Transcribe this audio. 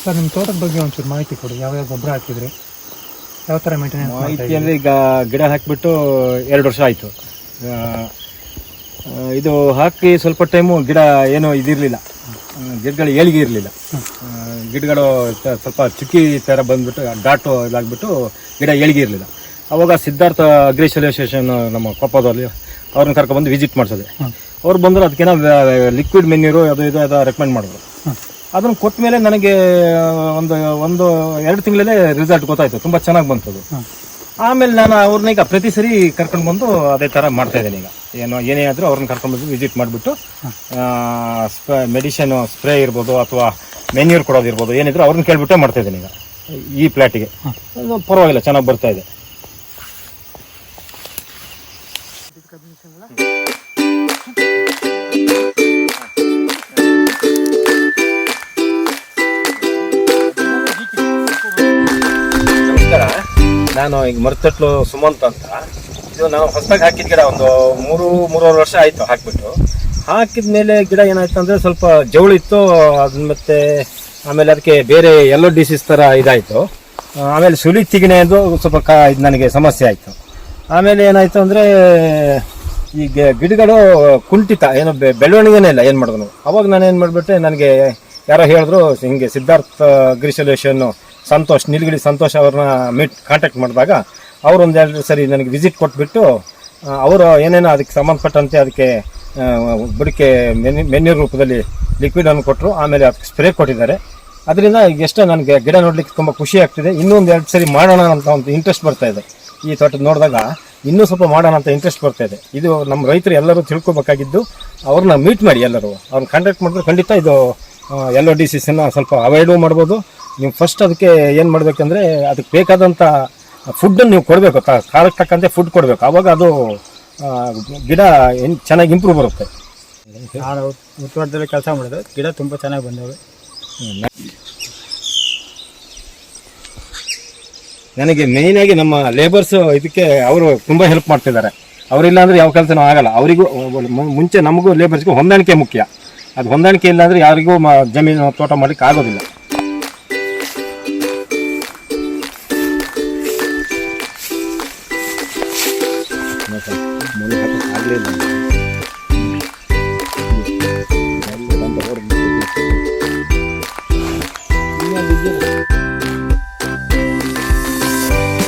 Sir ನಿಮ್ಮ ತೋಟದ ಬಗ್ಗೆ ಒಂಚೂರು ಮಾಹಿತಿ ಕೊಡಿ. ಯಾವ್ಯಾವ ಗೊಬ್ಬರ ಹಾಕಿದ್ರಿ, ಯಾವ ಥರ ಮೇಂಟೆನೆನ್ಸ್ ಮಾಹಿತಿ ಅಂದರೆ ಈಗ ಗಿಡ ಹಾಕಿಬಿಟ್ಟು 2 ವರ್ಷ ಆಯಿತು. ಇದು ಹಾಕಿ ಸ್ವಲ್ಪ ಟೈಮು ಗಿಡ ಏನೋ ಇದಿರಲಿಲ್ಲ, ಗಿಡಗಳು ಏಳಿಗೆ ಇರಲಿಲ್ಲ. ಗಿಡಗಳು ಸ್ವಲ್ಪ ಚುಕ್ಕಿ ಥರ ಬಂದ್ಬಿಟ್ಟು ಡಾಟು ಇದಾಗ್ಬಿಟ್ಟು ಗಿಡ ಏಳಿಗೆ ಇರಲಿಲ್ಲ. ಅವಾಗ ಸಿದ್ಧಾರ್ಥ ಅಗ್ರಿ ಸೊಲ್ಯೂಷನ್ ನಮ್ಮ ಕೊಪ್ಪದಲ್ಲಿ ಅವ್ರನ್ನ ಕರ್ಕೊಬಂದು ವಿಸಿಟ್ ಮಾಡಿಸೋದೆ. ಅವ್ರು ಬಂದರು ಅದಕ್ಕೇನೋ ಲಿಕ್ವಿಡ್ ಮೆನ್ಯೂರು ಅದು ರೆಕಮೆಂಡ್ ಮಾಡಿದ್ರು. ಅದನ್ನು ಕೊಟ್ಟ ಮೇಲೆ ನನಗೆ ಒಂದು 2 ತಿಂಗಳಲ್ಲೇ ರಿಸಲ್ಟ್ ಗೊತ್ತಾಯ್ತು, ತುಂಬ ಚೆನ್ನಾಗಿ ಬಂತದು. ಆಮೇಲೆ ನಾನು ಅವ್ರನ್ನ ಈಗ ಪ್ರತಿ ಸರಿ ಕರ್ಕೊಂಡು ಬಂದು ಅದೇ ಥರ ಮಾಡ್ತಾ ಇದ್ದೇನೆ. ಈಗ ಏನೇ ಆದರೂ ಅವ್ರನ್ನ ಕರ್ಕೊಂಡು ಬಂದು ವಿಸಿಟ್ ಮಾಡಿಬಿಟ್ಟು ಮೆಡಿಸಿನ್ ಸ್ಪ್ರೇ ಇರ್ಬೋದು ಅಥವಾ ಮೆನ್ಯೂರ್ ಕೊಡೋದಿರ್ಬೋದು, ಏನಿದ್ರು ಅವ್ರನ್ನ ಕೇಳ್ಬಿಟ್ಟೆ ಮಾಡ್ತಾ ಇದ್ದೇನೆ ಈಗ ಈ ಪ್ಲಾಟಿಗೆ. ಪರವಾಗಿಲ್ಲ, ಚೆನ್ನಾಗಿ ಬರ್ತಾ ಇದೆ. ನಾನು ಈಗ ಮರ್ತಟ್ಲು ಸುಮಂತ್ ಅಂತ, ಇದು ನಾವು ಹೊಸದಾಗಿ ಹಾಕಿದ ಗಿಡ. ಒಂದು 3-3.5 ವರ್ಷ ಆಯಿತು ಹಾಕಿಬಿಟ್ಟು. ಹಾಕಿದ ಮೇಲೆ ಗಿಡ ಏನಾಯ್ತು ಅಂದರೆ ಸ್ವಲ್ಪ ಜವಳಿತ್ತು ಅದು, ಮತ್ತೆ ಆಮೇಲೆ ಅದಕ್ಕೆ ಬೇರೆ ಎಲ್ಲೋ ಡಿಸೀಸ್ ಥರ ಇದಾಯಿತು. ಆಮೇಲೆ ಸುಳಿ ತಿಗಣೆದು ಸ್ವಲ್ಪ ಇದು ನನಗೆ ಸಮಸ್ಯೆ ಆಯಿತು. ಆಮೇಲೆ ಏನಾಯಿತು ಅಂದರೆ ಈಗ ಗಿಡಗಳು ಕುಂಠಿತ, ಏನೋ ಬೆಳವಣಿಗೆನೇ ಇಲ್ಲ. ಏನು ಮಾಡಿದ್ರು ಅವಾಗ ನಾನು ಏನು ಮಾಡಿಬಿಟ್ಟೆ, ನನಗೆ ಯಾರೋ ಹೇಳಿದ್ರು ಹಿಂಗೆ ಸಿದ್ಧಾರ್ಥ ಅಗ್ರಿ ಸೊಲ್ಯೂಷನ್ನು ಸಂತೋಷ್, ನೀಲಗಿರಿ ಸಂತೋಷ್ ಅವ್ರನ್ನ ಕಾಂಟ್ಯಾಕ್ಟ್ ಮಾಡಿದಾಗ ಅವರು 1-2 ಸರಿ ನನಗೆ ವಿಸಿಟ್ ಕೊಟ್ಬಿಟ್ಟು ಅವರು ಏನೇನೋ ಅದಕ್ಕೆ ಸಂಬಂಧಪಟ್ಟಂತೆ ಅದಕ್ಕೆ ಬುಡಕ್ಕೆ ಮೆನ್ಯೂರ್ ರೂಪದಲ್ಲಿ ಲಿಕ್ವಿಡನ್ನು ಕೊಟ್ಟರು. ಆಮೇಲೆ ಅದಕ್ಕೆ ಸ್ಪ್ರೇ ಕೊಟ್ಟಿದ್ದಾರೆ. ಅದರಿಂದ ಎಷ್ಟೋ ನನಗೆ ಗಿಡ ನೋಡಲಿಕ್ಕೆ ತುಂಬ ಖುಷಿ ಆಗ್ತಿದೆ. ಇನ್ನೂ 1-2 ಸರಿ ಮಾಡೋಣ ಅಂತ ಒಂದು ಇಂಟ್ರೆಸ್ಟ್ ಬರ್ತಾ ಇದೆ. ಈ ತೋಟದ ನೋಡಿದಾಗ ಇನ್ನೂ ಸ್ವಲ್ಪ ಮಾಡೋಣ ಅಂತ ಇಂಟ್ರೆಸ್ಟ್ ಬರ್ತಾ ಇದೆ. ಇದು ನಮ್ಮ ರೈತರು ಎಲ್ಲರೂ ತಿಳ್ಕೊಬೇಕಾಗಿದ್ದು, ಅವ್ರನ್ನ ಮೀಟ್ ಮಾಡಿ ಎಲ್ಲರೂ ಅವ್ರನ್ನ ಕಾಂಟ್ಯಾಕ್ಟ್ ಮಾಡಿದ್ರೆ ಖಂಡಿತ ಇದು ಎಲ್ಲೋ ಡಿಸೀಸನ್ನು ಸ್ವಲ್ಪ ಅವಾಯ್ಡು ಮಾಡ್ಬೋದು. ನೀವು ಫಸ್ಟ್ ಅದಕ್ಕೆ ಏನು ಮಾಡಬೇಕಂದ್ರೆ ಅದಕ್ಕೆ ಬೇಕಾದಂಥ ಫುಡ್ಡನ್ನು ನೀವು ಕೊಡಬೇಕು, ಕಾಲಕ್ಕೆ ತಕ್ಕಂತೆ ಫುಡ್ ಕೊಡಬೇಕು. ಆವಾಗ ಅದು ಗಿಡ ಚೆನ್ನಾಗಿ ಇಂಪ್ರೂವ್ ಬರುತ್ತೆ. ನಾನು ಉತ್ತರದಲ್ಲಿ ಕೆಲಸ ಮಾಡಿದ್ರೆ ಗಿಡ ತುಂಬ ಚೆನ್ನಾಗಿ ಬಂದವೆ. ನನಗೆ ಮೇಯ್ನಾಗಿ ನಮ್ಮ ಲೇಬರ್ಸ್ ಇದಕ್ಕೆ ಅವರು ತುಂಬ ಹೆಲ್ಪ್ ಮಾಡ್ತಿದ್ದಾರೆ. ಅವರಿಲ್ಲ ಅಂದರೆ ಯಾವ ಕೆಲಸನೂ ಆಗಲ್ಲ. ಅವರಿಗೂ ಮುಂಚೆ ನಮಗೂ ಲೇಬರ್ಸ್ಗೂ ಹೊಂದಾಣಿಕೆ ಮುಖ್ಯ. ಅದು ಹೊಂದಾಣಿಕೆ ಇಲ್ಲ ಅಂದರೆ ಯಾರಿಗೂ ಜಮೀನು ತೋಟ ಮಾಡಲಿಕ್ಕೆ ಆಗೋದಿಲ್ಲ. ಆಗಲಿಲ್ಲ